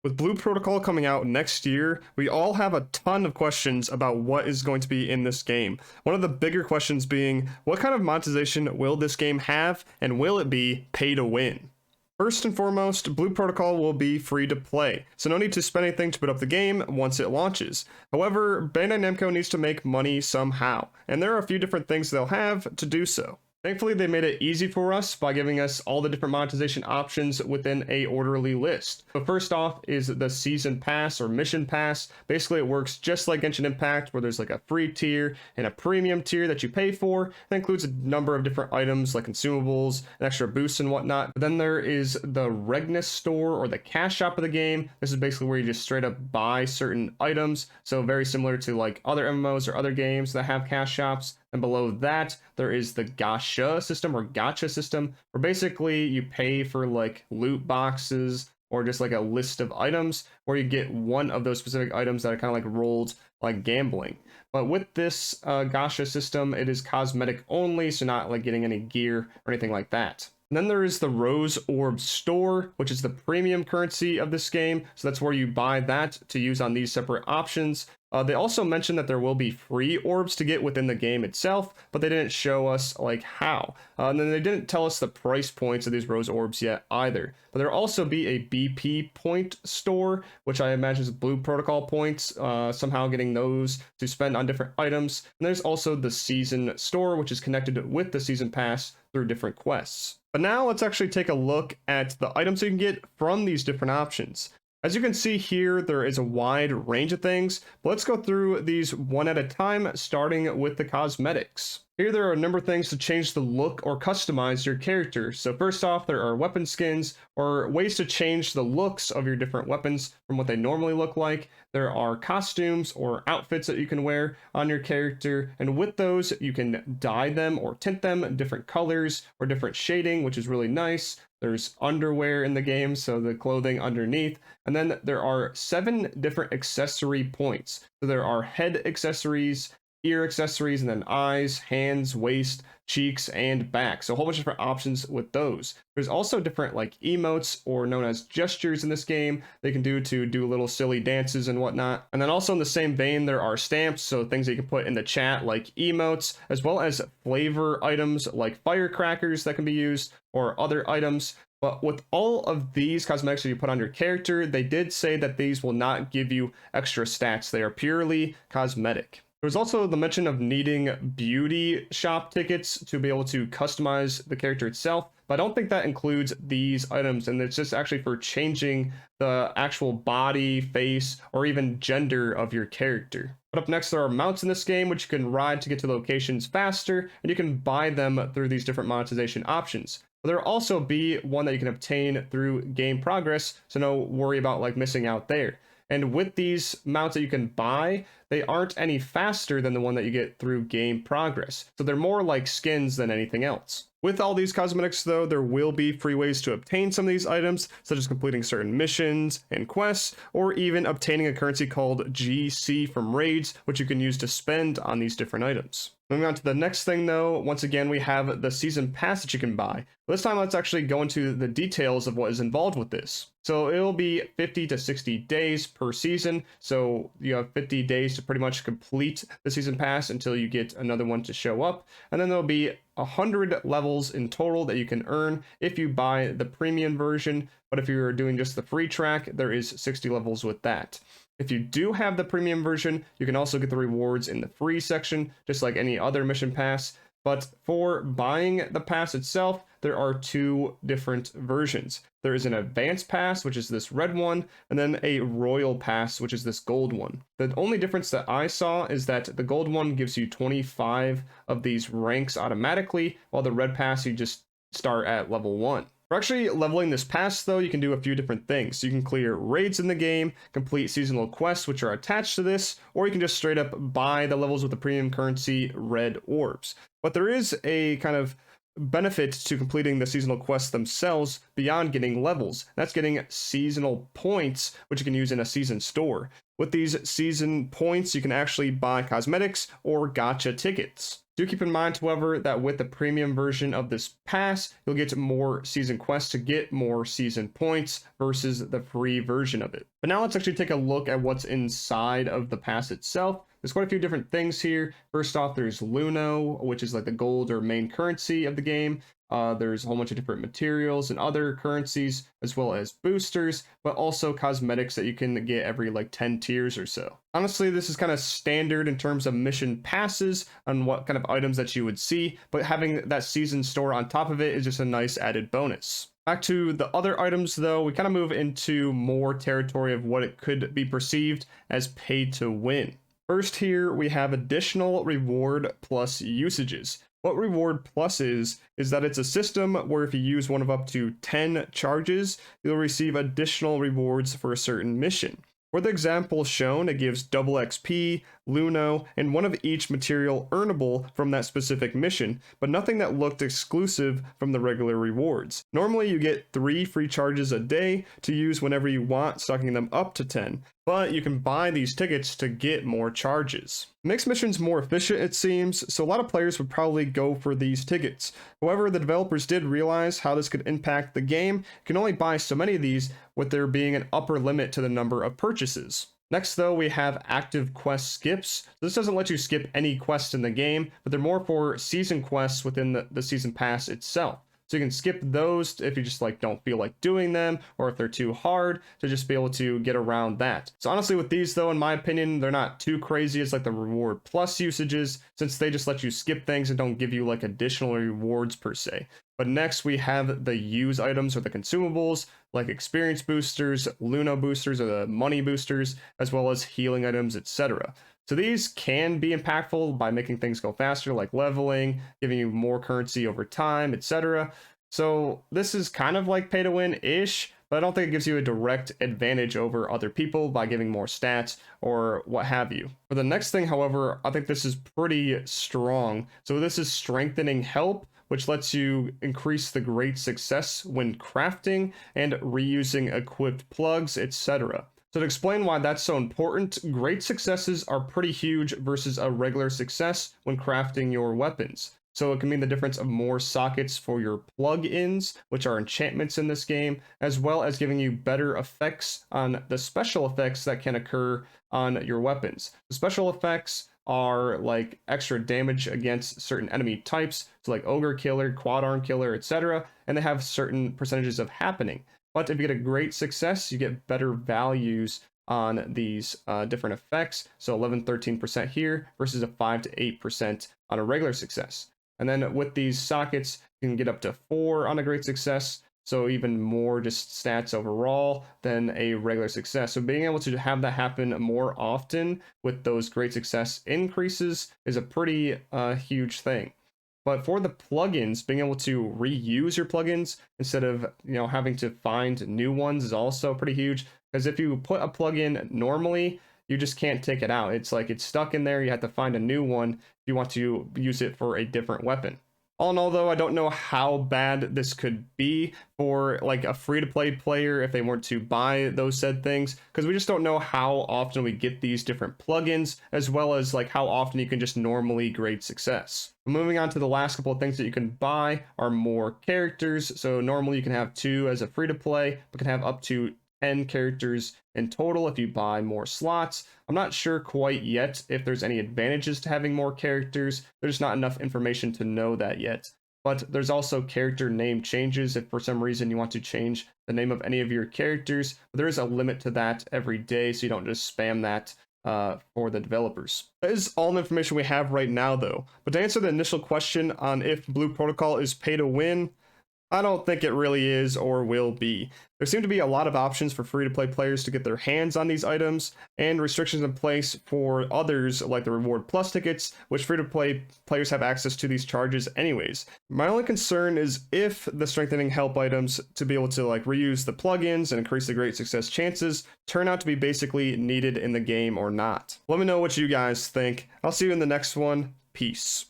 With Blue Protocol coming out next year, we all have a ton of questions about what is going to be in this game. One of the bigger questions being, what kind of monetization will this game have, and will it be pay to win? First and foremost, Blue Protocol will be free to play, so no need to spend anything to put up the game once it launches. However, Bandai Namco needs to make money somehow, and there are a few different things they'll have to do so. Thankfully, they made it easy for us by giving us all the different monetization options within a orderly list. So first off is the Season Pass or Mission Pass. Basically, it works just like Genshin Impact, where there's like a free tier and a premium tier that you pay for. That includes a number of different items like consumables, and extra boosts and whatnot. But then there is the Regnus store or the cash shop of the game. This is basically where you just straight up buy certain items. So very similar to like other MMOs or other games that have cash shops. And below that, there is the gacha system or gacha system, where basically you pay for like loot boxes or just like a list of items, where you get one of those specific items that are kind of like rolled like gambling. But with this gacha system, it is cosmetic only, so not like getting any gear or anything like that. And then there is the Rose Orb store, which is the premium currency of this game. So that's where you buy that to use on these separate options. They also mentioned that there will be free orbs to get within the game itself, but they didn't show us like how. And then they didn't tell us the price points of these Rose Orbs yet either. But there'll also be a BP point store, which I imagine is Blue Protocol points, somehow getting those to spend on different items. And there's also the Season store, which is connected with the Season Pass through different quests. But now let's actually take a look at the items you can get from these different options. As you can see here, there is a wide range of things, but let's go through these one at a time, starting with the cosmetics. Here there are a number of things to change the look or customize your character. So first off, there are weapon skins or ways to change the looks of your different weapons from what they normally look like. There are costumes or outfits that you can wear on your character, and with those you can dye them or tint them different colors or different shading, which is really nice. There's underwear in the game, so the clothing underneath. And then there are 7 different accessory points. So there are head accessories, ear accessories, and then eyes, hands, waist, cheeks, and back. So a whole bunch of different options with those. There's also different like emotes or known as gestures in this game they can do to do little silly dances and whatnot. And then also in the same vein, there are stamps, so things that you can put in the chat like emotes, as well as flavor items like firecrackers that can be used or other items. But with all of these cosmetics that you put on your character, they did say that these will not give you extra stats. They are purely cosmetic. There was also the mention of needing beauty shop tickets to be able to customize the character itself, but I don't think that includes these items, and it's just actually for changing the actual body, face, or even gender of your character. But up next, there are mounts in this game, which you can ride to get to locations faster, and you can buy them through these different monetization options. But there will also be one that you can obtain through game progress, so no worry about like missing out there. And with these mounts that you can buy, they aren't any faster than the one that you get through game progress. So they're more like skins than anything else. With all these cosmetics though, there will be free ways to obtain some of these items, such as completing certain missions and quests, or even obtaining a currency called GC from raids, which you can use to spend on these different items. Moving on to the next thing though, once again we have the Season Pass that you can buy. This time let's actually go into the details of what is involved with this. So it'll be 50 to 60 days per season, so you have 50 days to pretty much complete the Season Pass until you get another one to show up, and then there'll be 100 levels in total that you can earn if you buy the premium version, but if you're doing just the free track, there is 60 levels with that. If you do have the premium version, you can also get the rewards in the free section, just like any other mission pass. But for buying the pass itself, there are 2 different versions. There is an advanced pass, which is this red one, and then a royal pass, which is this gold one. The only difference that I saw is that the gold one gives you 25 of these ranks automatically, while the red pass you just start at level 1. For actually leveling this pass though, you can do a few different things. So you can clear raids in the game, complete seasonal quests which are attached to this, or you can just straight up buy the levels with the premium currency red orbs. But there is a kind of benefit to completing the seasonal quests themselves beyond getting levels. That's getting seasonal points, which you can use in a season store. With these season points, you can actually buy cosmetics or gacha tickets. Do keep in mind, however, that with the premium version of this pass, you'll get more season quests to get more season points versus the free version of it. But now let's actually take a look at what's inside of the pass itself. There's quite a few different things here. First off, there's Luno, which is like the gold or main currency of the game. There's a whole bunch of different materials and other currencies, as well as boosters, but also cosmetics that you can get every like 10 tiers or so. Honestly, this is kind of standard in terms of mission passes on what kind of items that you would see, but having that season store on top of it is just a nice added bonus. Back to the other items though, we kind of move into more territory of what it could be perceived as pay to win. First here, we have additional reward plus usages. What Reward Plus is that it's a system where if you use one of up to 10 charges, you'll receive additional rewards for a certain mission. For the example shown, it gives double XP, Luno, and one of each material earnable from that specific mission, but nothing that looked exclusive from the regular rewards. Normally you get 3 free charges a day to use whenever you want, stocking them up to 10, but you can buy these tickets to get more charges. Makes missions more efficient, it seems, so a lot of players would probably go for these tickets. However, the developers did realize how this could impact the game. You can only buy so many of these, with there being an upper limit to the number of purchases. Next though, we have active quest skips. This doesn't let you skip any quests in the game, but they're more for season quests within the season pass itself. So you can skip those if you just like don't feel like doing them, or if they're too hard, to just be able to get around that. So honestly with these though, in my opinion, they're not too crazy as like the reward plus usages, since they just let you skip things and don't give you like additional rewards per se. But next we have the use items or the consumables, like experience boosters, Luno boosters or the money boosters, as well as healing items, etc. So these can be impactful by making things go faster, like leveling, giving you more currency over time, etc. So this is kind of like pay to win-ish, but I don't think it gives you a direct advantage over other people by giving more stats or what have you. For the next thing, however, I think this is pretty strong. So this is strengthening help, which lets you increase the great success when crafting and reusing equipped plugs, etc. So to explain why that's so important, great successes are pretty huge versus a regular success when crafting your weapons. So it can mean the difference of more sockets for your plug-ins, which are enchantments in this game, as well as giving you better effects on the special effects that can occur on your weapons. The special effects are like extra damage against certain enemy types, so like ogre killer, quad arm killer, etc., and they have certain percentages of happening. But if you get a great success, you get better values on these different effects. So 11-13% here versus a 5 to 8% on a regular success. And then with these sockets, you can get up to 4 on a great success. So even more just stats overall than a regular success. So being able to have that happen more often with those great success increases is a pretty huge thing. But for the plugins, being able to reuse your plugins instead of having to find new ones is also pretty huge. Because if you put a plugin normally, you just can't take it out. It's like it's stuck in there. You have to find a new one if you want to use it for a different weapon. All in all, though, I don't know how bad this could be for like a free-to-play player if they weren't to buy those said things, because we just don't know how often we get these different plugins, as well as like how often you can just normally grade success. Moving on to the last couple of things that you can buy are more characters. So normally you can have 2 as a free-to-play, but can have up to 10 characters in total if you buy more slots. I'm not sure quite yet if there's any advantages to having more characters. There's not enough information to know that yet. But there's also character name changes if for some reason you want to change the name of any of your characters. But there is a limit to that every day, so you don't just spam that for the developers. That is all the information we have right now though. But to answer the initial question on if Blue Protocol is pay to win, I don't think it really is or will be. There seem to be a lot of options for free-to-play players to get their hands on these items, and restrictions in place for others like the Reward Plus tickets, which free-to-play players have access to these charges anyways. My only concern is if the strengthening help items to be able to like reuse the plugins and increase the great success chances turn out to be basically needed in the game or not. Let me know what you guys think. I'll see you in the next one. Peace.